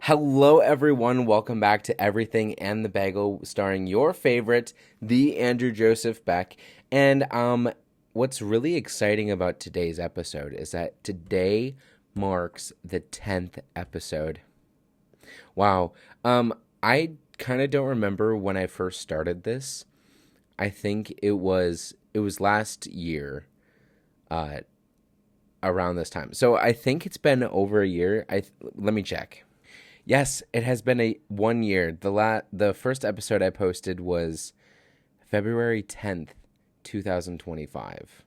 Hello, everyone. Welcome back to Everything and the Bagel, starring your favorite, the Andrew Joseph Beck. And what's really exciting about today's episode is that today marks the 10th episode. Wow. I kind of don't remember when I first started this. I think it was last year, uh, around this time. So I think it's been over a year. Let me check. Yes, it has been a 1 year. The first episode I posted was February 10th, 2025.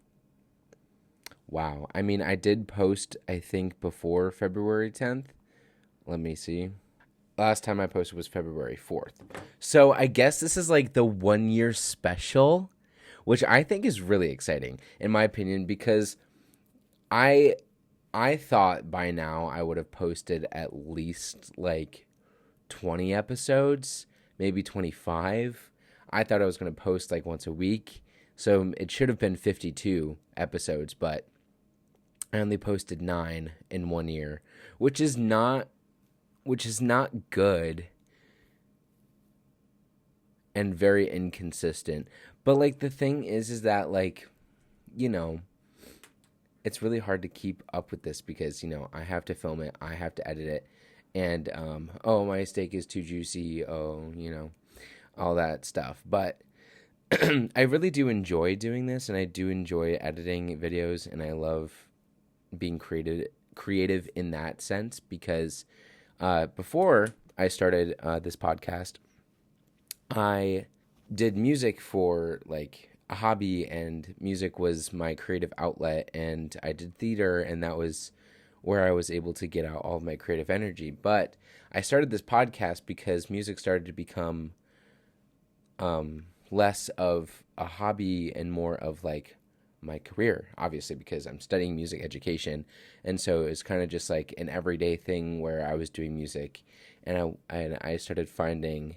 Wow. I mean, I did post, I think, before February 10th. Let me see. Last time I posted was February 4th. So I guess this is like the 1 year special, which I think is really exciting, in my opinion, because I I thought by now I would have posted at least like 20 episodes, maybe 25. I thought I was going to post like once a week. So it should have been 52 episodes, but I only posted 9 in 1 year, which is not good and very inconsistent. But like the thing is that like, you know, it's really hard to keep up with this because, I have to film it, I have to edit it, and, oh, my steak is too juicy, oh, all that stuff. But I really do enjoy doing this, and I do enjoy editing videos, and I love being creative in that sense because before I started this podcast, I did music for like a hobby, and music was my creative outlet, and I did theater, and that was where I was able to get out all of my creative energy. But I started this podcast because music started to become less of a hobby and more of like my career, obviously, because I'm studying music education. And so it's kind of just like an everyday thing where I was doing music, and I started finding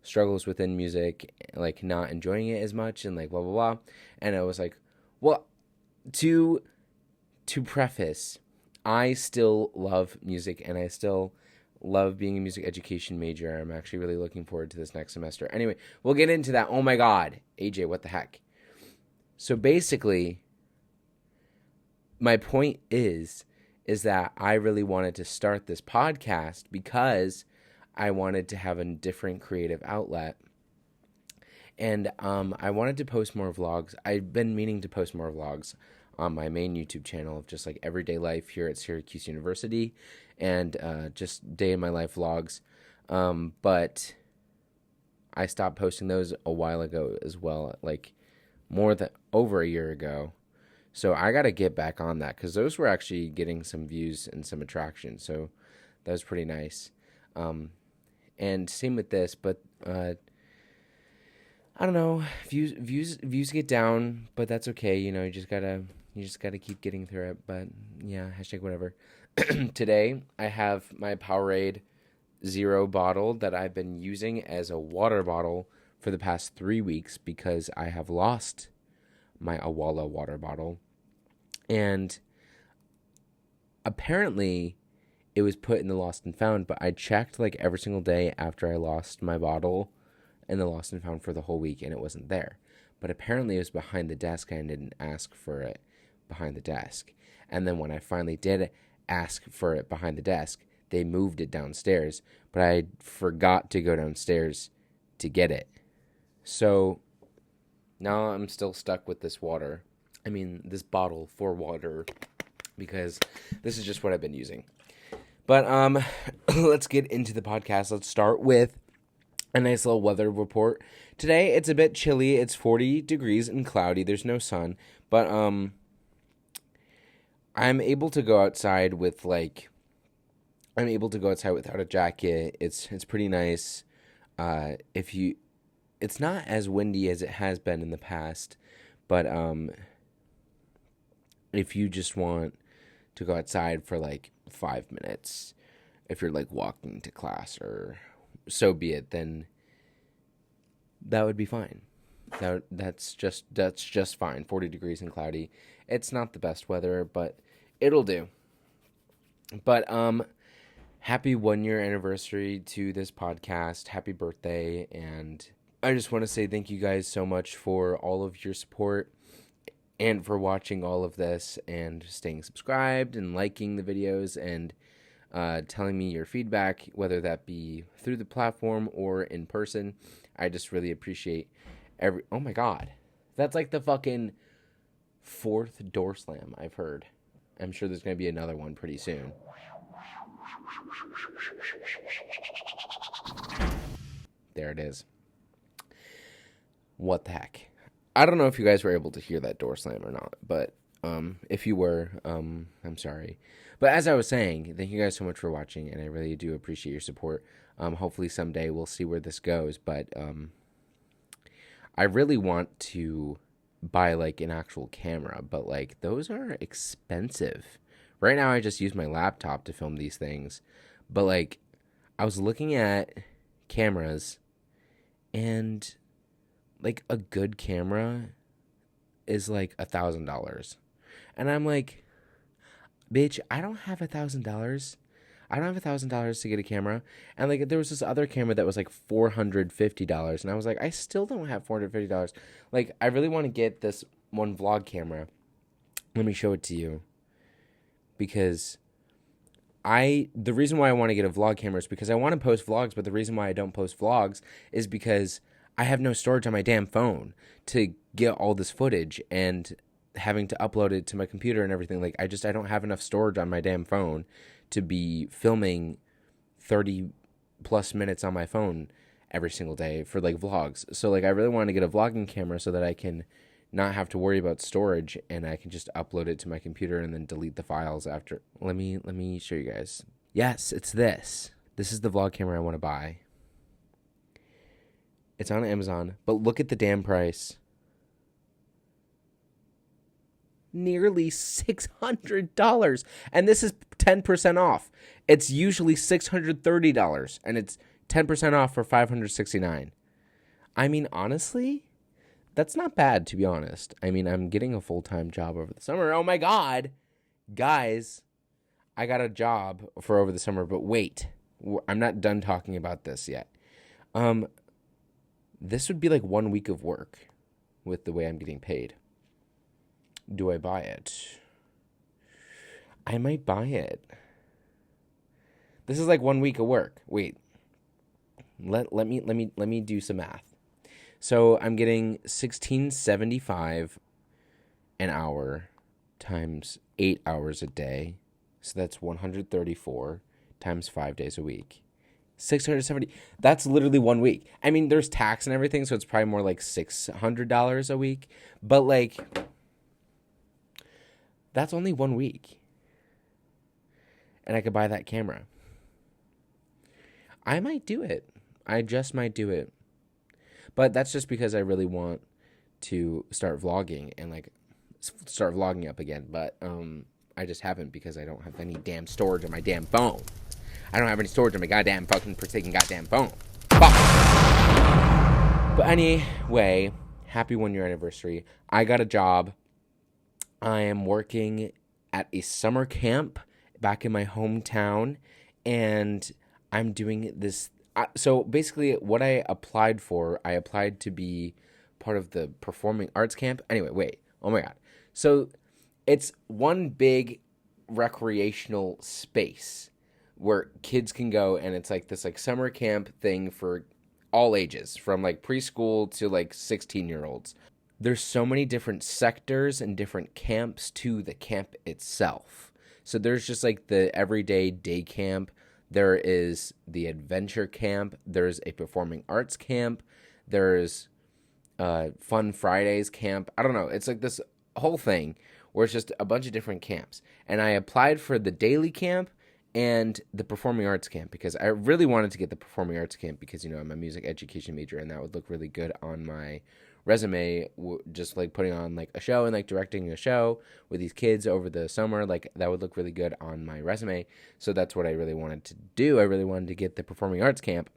struggles within music, like not enjoying it as much and like blah, blah, blah. And I was like, well, to preface, I still love music and I still love being a music education major. I'm actually really looking forward to this next semester. Anyway, we'll get into that. Oh my God, AJ, what the heck? So basically, my point is that I really wanted to start this podcast because I wanted to have a different creative outlet. And I wanted to post more vlogs. I've been meaning to post more vlogs on my main YouTube channel of just like everyday life here at Syracuse University and just day in my life vlogs. But I stopped posting those a while ago as well, like more than over a year ago. So I got to get back on that because those were actually getting some views and some attraction. So that was pretty nice. And same with this, but I don't know, views get down, but that's okay. You just gotta keep getting through it. But yeah, hashtag whatever. Today I have my Powerade Zero bottle that I've been using as a water bottle for the past 3 weeks because I have lost my Awala water bottle, and apparently it was put in the lost and found, but I checked like every single day after I lost my bottle in the lost and found for the whole week, and it wasn't there. But apparently it was behind the desk, and I didn't ask for it behind the desk. And then when I finally did ask for it behind the desk, they moved it downstairs, but I forgot to go downstairs to get it. So now I'm still stuck with this this bottle for water, because this is just what I've been using. But let's get into the podcast. Let's start with a nice little weather report. Today it's a bit chilly. It's 40 degrees and cloudy. There's no sun, but I'm able to go outside without a jacket. It's pretty nice. It's not as windy as it has been in the past, but if you just want to go outside for like 5 minutes, if you're like walking to class, or so be it, then that would be fine. That's just fine. 40 degrees and cloudy. It's not the best weather, but it'll do. But happy 1 year anniversary to this podcast. Happy birthday. And I just want to say thank you guys so much for all of your support and for watching all of this and staying subscribed and liking the videos and telling me your feedback, whether that be through the platform or in person. I just really appreciate oh my God. That's like the fucking fourth door slam I've heard. I'm sure there's going to be another one pretty soon. There it is. What the heck? I don't know if you guys were able to hear that door slam or not, but if you were, I'm sorry. But as I was saying, thank you guys so much for watching, and I really do appreciate your support. Hopefully someday we'll see where this goes, but I really want to buy like an actual camera, but like those are expensive. Right now I just use my laptop to film these things, but like I was looking at cameras, and like a good camera is like $1,000. And I'm like, bitch, I don't have $1,000. I don't have $1,000 to get a camera. And like there was this other camera that was like $450. And I was like, I still don't have $450. Like I really want to get this one vlog camera. Let me show it to you. Because the reason why I want to get a vlog camera is because I want to post vlogs, but the reason why I don't post vlogs is because I have no storage on my damn phone to get all this footage, and having to upload it to my computer and everything. Like I don't have enough storage on my damn phone to be filming 30 plus minutes on my phone every single day for like vlogs. So like I really want to get a vlogging camera so that I can not have to worry about storage, and I can just upload it to my computer and then delete the files after. Let me show you guys. Yes, it's this. This is the vlog camera I want to buy. It's on Amazon, but look at the damn price. Nearly $600. And this is 10% off. It's usually $630, and it's 10% off for $569. I mean, honestly, that's not bad, to be honest. I mean, I'm getting a full-time job over the summer. Oh my God. Guys, I got a job for over the summer, but wait. I'm not done talking about this yet. This would be like 1 week of work with the way I'm getting paid. Do I buy it? I might buy it. This is like 1 week of work. Wait. Let me do some math. So I'm getting $16.75 an hour times 8 hours a day. So that's 134 times 5 days a week. 670. That's literally 1 week. I mean, there's tax and everything, so it's probably more like $600 a week. But like, that's only 1 week. And I could buy that camera. I might do it. I just might do it. But that's just because I really want to start vlogging and like start vlogging up again. But I just haven't because I don't have any damn storage on my damn phone. I don't have any storage on my goddamn fucking forsaken goddamn phone. Fuck. But anyway, happy 1 year anniversary. I got a job. I am working at a summer camp back in my hometown, and I'm doing this. So basically what I applied to be part of the performing arts camp. Anyway, wait. Oh my God. So it's one big recreational space where kids can go, and it's like this like summer camp thing for all ages, from like preschool to like 16-year-olds. There's so many different sectors and different camps to the camp itself. So there's just like the everyday day camp. There is the adventure camp. There's a performing arts camp. There's Fun Fridays camp. I don't know. It's like this whole thing where it's just a bunch of different camps. And I applied for the daily camp and the performing arts camp because I really wanted to get the performing arts camp because, you know, I'm a music education major, and that would look really good on my resume, just like putting on like a show and like directing a show with these kids over the summer. Like that would look really good on my resume. So that's what I really wanted to do. I really wanted to get the performing arts camp.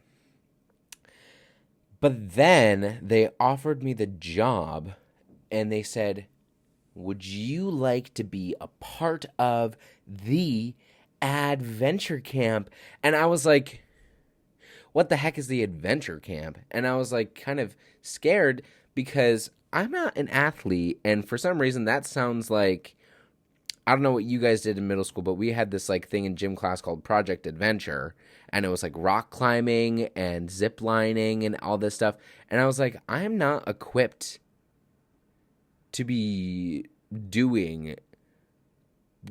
But then they offered me the job, and they said, would you like to be a part of the adventure camp. And I was like, what the heck is the adventure camp? And I was like kind of scared because I'm not an athlete. And for some reason, that sounds like, I don't know what you guys did in middle school, but we had this like thing in gym class called Project Adventure. And it was like rock climbing and zip lining and all this stuff. And I was like, I'm not equipped to be doing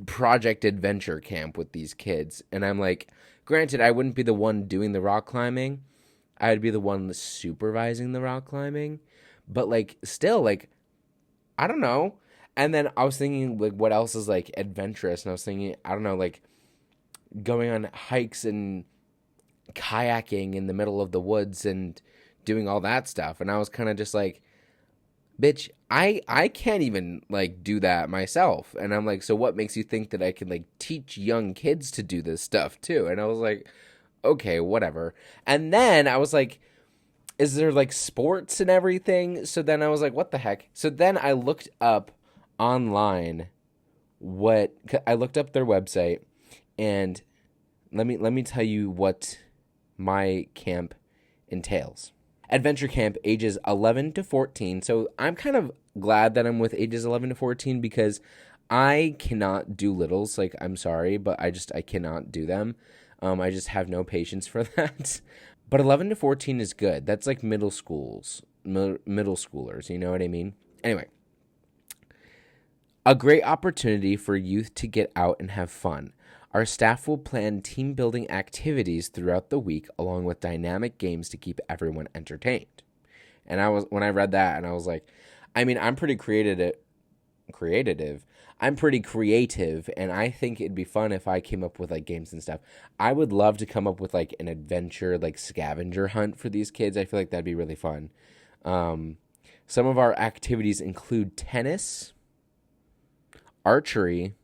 Project Adventure Camp with these kids. And I'm like, granted, I wouldn't be the one doing the rock climbing. I'd be the one supervising the rock climbing. But like, still, like, I don't know. And then I was thinking, like, what else is like adventurous? And I was thinking, I don't know, like going on hikes and kayaking in the middle of the woods and doing all that stuff. And I was kind of just like, bitch, I can't even like do that myself. And I'm like, so what makes you think that I can like teach young kids to do this stuff too? And I was like, okay, whatever. And then I was like, is there like sports and everything? So then I was like, what the heck? So then I looked up online what I looked up their website, and let me tell you what my camp entails. Adventure camp ages 11 to 14. So I'm kind of glad that I'm with ages 11 to 14 because I cannot do littles. Like, I'm sorry, but I cannot do them. I just have no patience for that. But 11 to 14 is good. That's like middle schoolers. You know what I mean? Anyway, a great opportunity for youth to get out and have fun. Our staff will plan team building activities throughout the week along with dynamic games to keep everyone entertained. And when I read that, and I was like, I mean, I'm pretty creative. I'm pretty creative, and I think it'd be fun if I came up with like games and stuff. I would love to come up with like an adventure, like scavenger hunt for these kids. I feel like that'd be really fun. Some of our activities include tennis, archery,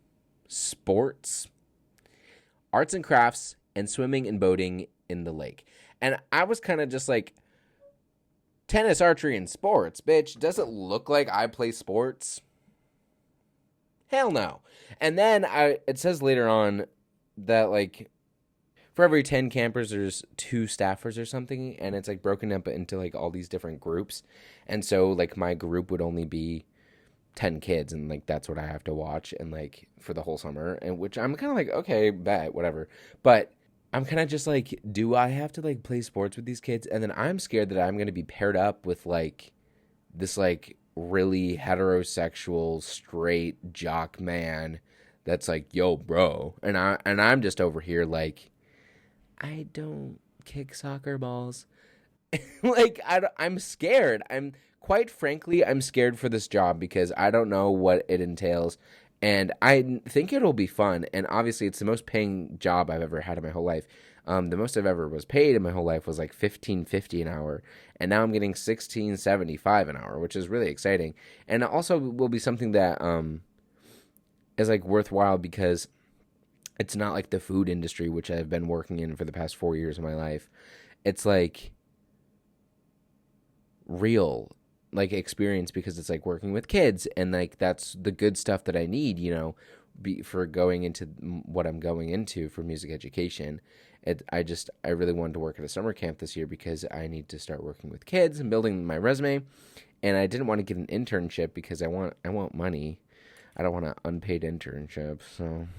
sports, arts and crafts, and swimming and boating in the lake. And I was kind of just like, tennis, archery, and sports, bitch. Does it look like I play sports? Hell no. And then it says later on that like for every 10 campers, there's 2 staffers or something. And it's like broken up into like all these different groups. And so like my group would only be 10 kids, and like that's what I have to watch and like for the whole summer, and which I'm kind of like, okay, bet, whatever. But I'm kind of just like, do I have to like play sports with these kids? And then I'm scared that I'm going to be paired up with like this like really heterosexual straight jock man that's like, yo bro, and I'm just over here like, I don't kick soccer balls. Like I'm scared. Quite frankly, I'm scared for this job because I don't know what it entails, and I think it'll be fun. And obviously, it's the most paying job I've ever had in my whole life. The most I've ever was paid in my whole life was like $15.50 an hour, and now I'm getting $16.75 an hour, which is really exciting. And it also will be something that is like worthwhile because it's not like the food industry, which I've been working in for the past 4 years of my life. It's like real like experience because it's like working with kids, and like that's the good stuff that I need, you know, for going into what I'm going into for music education. I really wanted to work at a summer camp this year because I need to start working with kids and building my resume, and I didn't want to get an internship because I want money. I don't want an unpaid internship. So,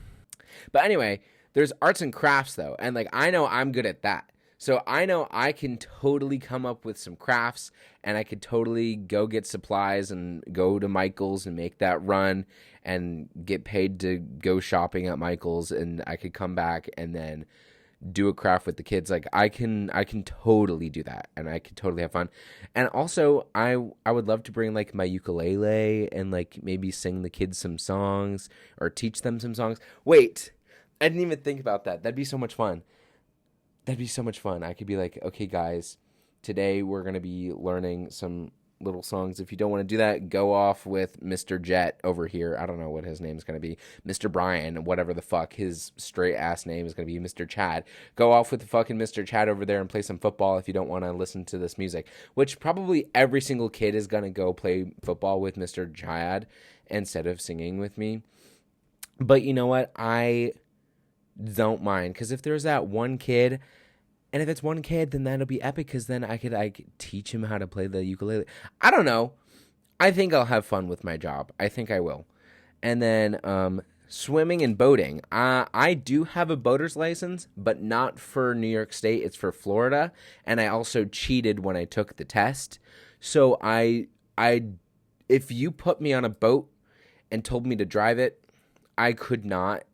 but anyway, there's arts and crafts though, and like I know I'm good at that. So I know I can totally come up with some crafts, and I could totally go get supplies and go to Michael's and make that run and get paid to go shopping at Michael's, and I could come back and then do a craft with the kids. Like I can totally do that, and I can totally have fun. And also I would love to bring like my ukulele and like maybe sing the kids some songs or teach them some songs. Wait, I didn't even think about that. That'd be so much fun. That'd be so much fun. I could be like, okay, guys, today we're going to be learning some little songs. If you don't want to do that, go off with Mr. Jet over here. I don't know what his name is going to be. Mr. Brian, whatever the fuck his straight ass name is going to be, Mr. Chad. Go off with the fucking Mr. Chad over there and play some football if you don't want to listen to this music, which probably every single kid is going to go play football with Mr. Chad instead of singing with me. But you know what? I don't mind. Because if there's that one kid, and if it's one kid, then that'll be epic. Because then I could teach him how to play the ukulele. I don't know. I think I'll have fun with my job. I think I will. And then swimming and boating. I do have a boater's license, but not for New York State. It's for Florida. And I also cheated when I took the test. So if you put me on a boat and told me to drive it, I could not.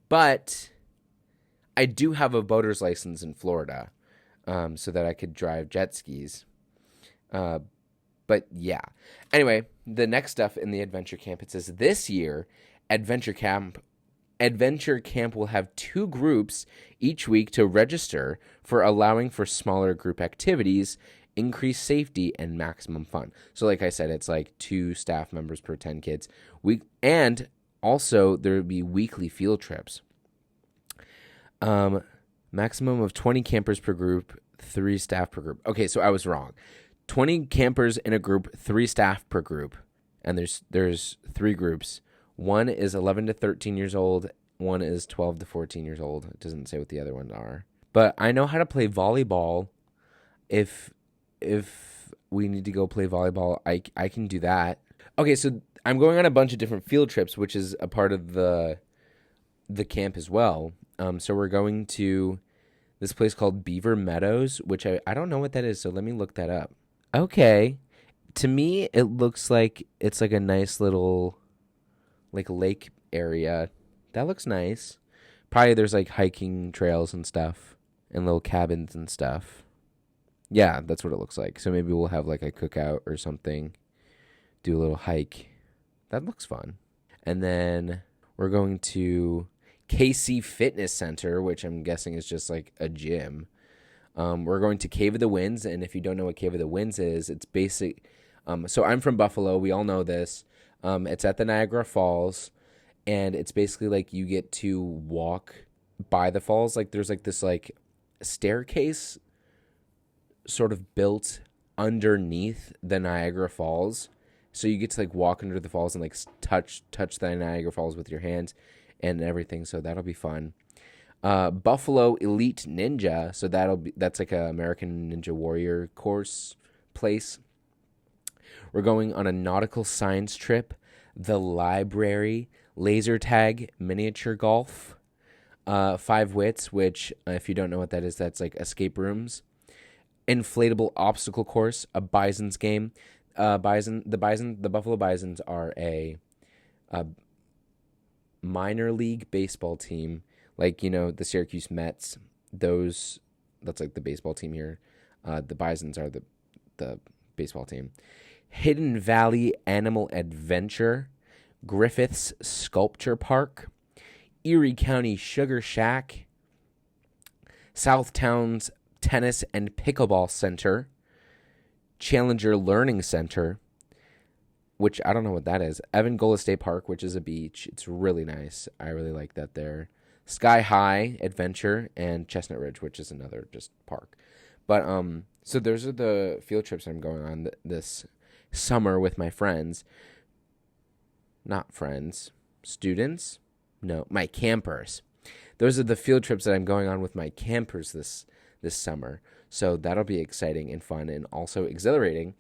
But I do have a boater's license in Florida, so that I could drive jet skis. But yeah. Anyway, the next stuff in the Adventure Camp, it says this year, Adventure Camp will have 2 groups each week to register for, allowing for smaller group activities, increased safety, and maximum fun. So like I said, it's like 2 staff members per 10 kids. And also there would be weekly field trips. Maximum of 20 campers per group, 3 staff per group. Okay, so I was wrong. 20 campers in a group, 3 staff per group. And there's 3 groups. One is 11 to 13 years old. One is 12 to 14 years old. It doesn't say what the other ones are. But I know how to play volleyball. If we need to go play volleyball, I can do that. Okay, so I'm going on a bunch of different field trips, which is a part of the camp as well. So we're going to this place called Beaver Meadows, which I don't know what that is, so let me look that up. Okay. To me, it looks like it's like a nice little like lake area. That looks nice. Probably there's like hiking trails and stuff and little cabins and stuff. Yeah, that's what it looks like. So maybe we'll have like a cookout or something. Do a little hike. That looks fun. And then we're going to KC Fitness Center, which I'm guessing is just like a gym. We're going to Cave of the Winds, and if you don't know what Cave of the Winds is, it's basic. So I'm from Buffalo. We all know this. It's at the Niagara Falls, and it's basically like you get to walk by the falls. Like there's like this like staircase sort of built underneath the Niagara Falls. So you get to like walk under the falls and like touch the Niagara Falls with your hands and everything. So that'll be fun. Buffalo Elite Ninja. So that's like a American Ninja Warrior course place. We're going on a nautical science trip, the library, laser tag, miniature golf, 5 wits, which if you don't know what that is, that's like escape rooms, inflatable obstacle course, a Bison's game. The Buffalo Bisons are a minor league baseball team, like, you know, the Syracuse Mets. That's like the baseball team here. The Bisons are the baseball team. Hidden Valley Animal Adventure, Griffith's Sculpture Park, Erie County Sugar Shack, Southtown's Tennis and Pickleball Center, Challenger Learning Center, which I don't know what that is, Evangola State Park, which is a beach. It's really nice. I really like that there. Sky High Adventure, and Chestnut Ridge, which is another just park. But so those are the field trips I'm going on this summer with my friends. Not friends, students? No, my campers. Those are the field trips that I'm going on with my campers this summer. So that'll be exciting and fun and also exhilarating.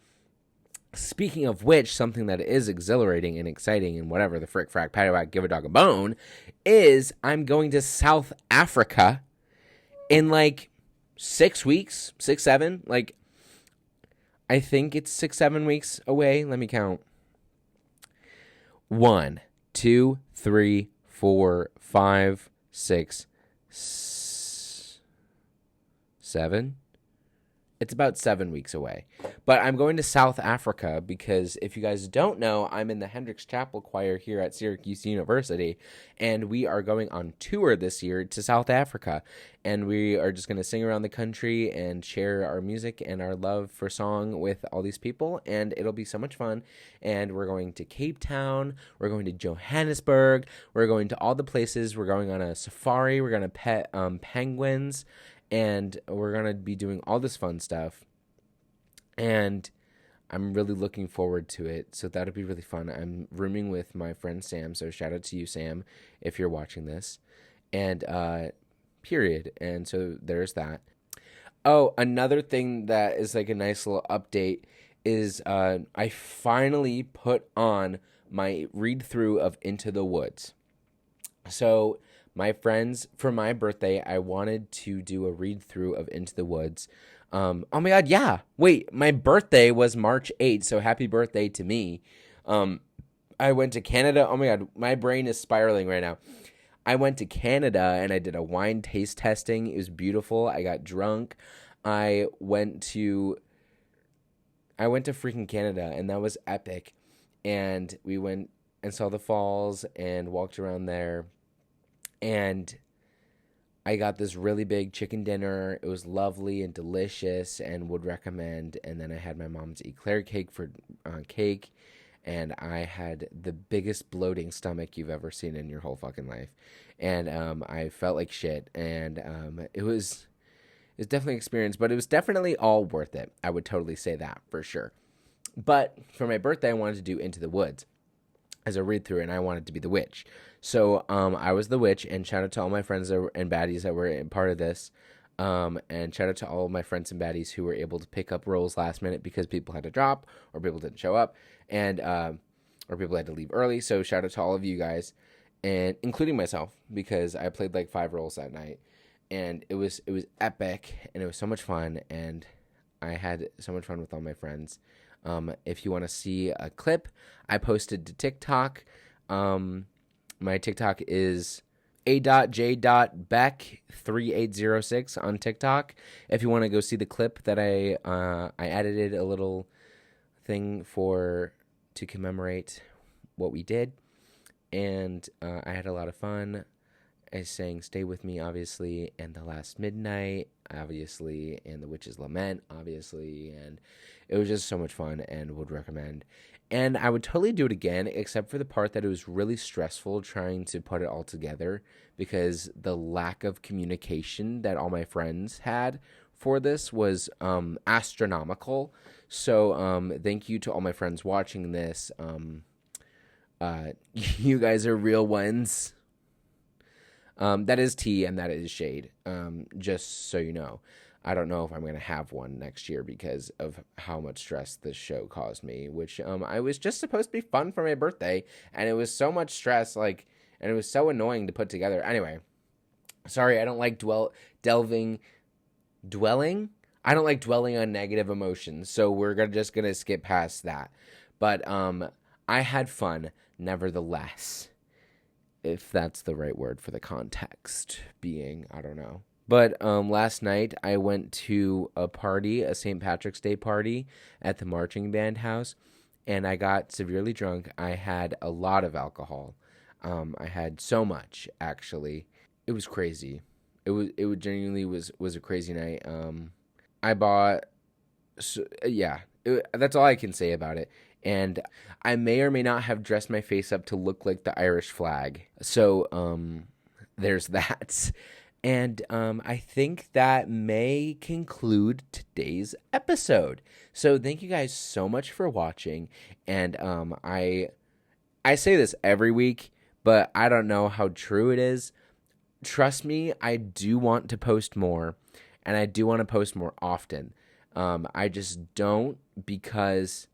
Speaking of which, something that is exhilarating and exciting and whatever, the frick, frack, paddywhack, give a dog a bone, is I'm going to South Africa in like 6 weeks, 6, 7. Like, I think it's 6, 7 weeks away. Let me count. 1, 2, 3, 4, 5, 6, 7. It's about 7 weeks away. But I'm going to South Africa because if you guys don't know, I'm in the Hendricks Chapel Choir here at Syracuse University, and we are going on tour this year to South Africa. And we are just going to sing around the country and share our music and our love for song with all these people, and it'll be so much fun. And we're going to Cape Town, we're going to Johannesburg, we're going to all the places, we're going on a safari, we're going to pet penguins, and we're going to be doing all this fun stuff. And I'm really looking forward to it. So that'll be really fun. I'm rooming with my friend Sam. So shout out to you, Sam, if you're watching this. And period. And so there's that. Oh, another thing that is like a nice little update is I finally put on my read through of Into the Woods. So, my friends, for my birthday, I wanted to do a read through of Into the Woods. Oh my God, yeah. Wait, my birthday was March 8th, so happy birthday to me. I went to Canada. Oh my God, my brain is spiraling right now. I went to Canada and I did a wine taste testing. It was beautiful. I got drunk. I went to freaking Canada and that was epic. And we went and saw the falls and walked around there. And I got this really big chicken dinner. It was lovely and delicious and would recommend. And then I had my mom's eclair cake for cake. And I had the biggest bloating stomach you've ever seen in your whole fucking life. And I felt like shit. And it was definitely an experience, but it was definitely all worth it. I would totally say that for sure. But for my birthday, I wanted to do Into the Woods as a read through, and I wanted to be the witch. So I was the witch, and shout out to all my friends and baddies that were part of this. And shout out to all of my friends and baddies who were able to pick up roles last minute because people had to drop or people didn't show up, and or people had to leave early. So shout out to all of you guys, and including myself, because I played like 5 roles that night, and it was epic, and it was so much fun, and I had so much fun with all my friends. If you want to see a clip, I posted to TikTok. My TikTok is a.j.beck3806 on TikTok. If you want to go see the clip that I edited a little thing to commemorate what we did, and I had a lot of fun. I sang "Stay With Me," obviously, and "The Last Midnight," obviously, and "The Witch's Lament," obviously, and it was just so much fun and would recommend. And I would totally do it again, except for the part that it was really stressful trying to put it all together because the lack of communication that all my friends had for this was astronomical. So thank you to all my friends watching this. You guys are real ones. That is tea and that is shade. Just so you know. I don't know if I'm going to have one next year because of how much stress this show caused me, which I was just supposed to be fun for my birthday, and it was so much stress, and it was so annoying to put together. Anyway, sorry, I don't like dwelling? I don't like dwelling on negative emotions, so we're just going to skip past that. But I had fun, nevertheless, if that's the right word for the context being, I don't know. But last night I went to a party, a St. Patrick's Day party at the marching band house, and I got severely drunk. I had a lot of alcohol. I had so much, actually. It was crazy. It genuinely was a crazy night. I bought, that's all I can say about it. And I may or may not have dressed my face up to look like the Irish flag. So there's that. And I think that may conclude today's episode. So thank you guys so much for watching. And I say this every week, but I don't know how true it is. Trust me, I do want to post more. And I do want to post more often. I just don't because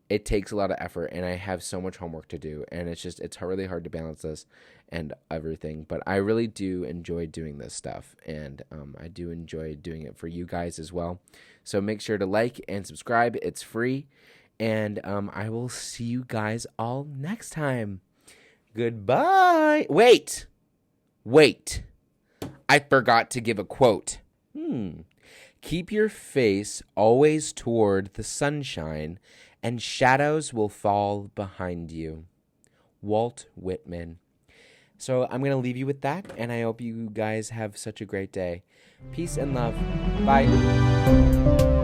it takes a lot of effort and I have so much homework to do. And it's really hard to balance this and everything, but I really do enjoy doing this stuff, and I do enjoy doing it for you guys as well. So make sure to like and subscribe. It's free, and I will see you guys all next time. Goodbye. Wait, I forgot to give a quote. Keep your face always toward the sunshine, and shadows will fall behind you. Walt Whitman. So I'm going to leave you with that, and I hope you guys have such a great day. Peace and love. Bye.